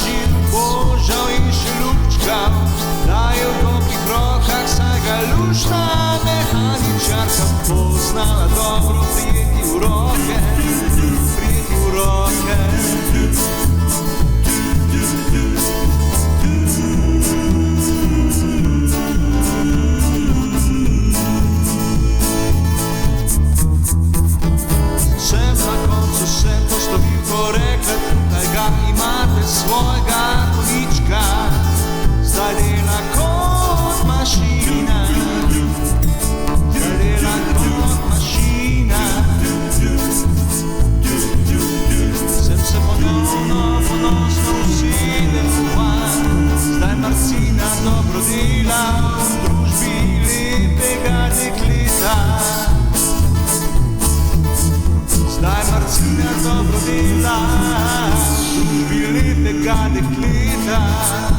žil, božal in še ljubčkal, da je v dobrih rokah, saj ga lušta mehaničarka poznala dobro prijeti v roke, prijeti v roke. Sem na koncu se poslovil, ko rekla, tukaj ga imate svojega konička, zdaj dela kot mašina, zdaj dela kot mašina. Sem se ponosno usedel vanj, zdaj Marcina dobro dela v družbi lepega dekleta. Zdaj Marcina dobro dela v družbi lepega dekleta.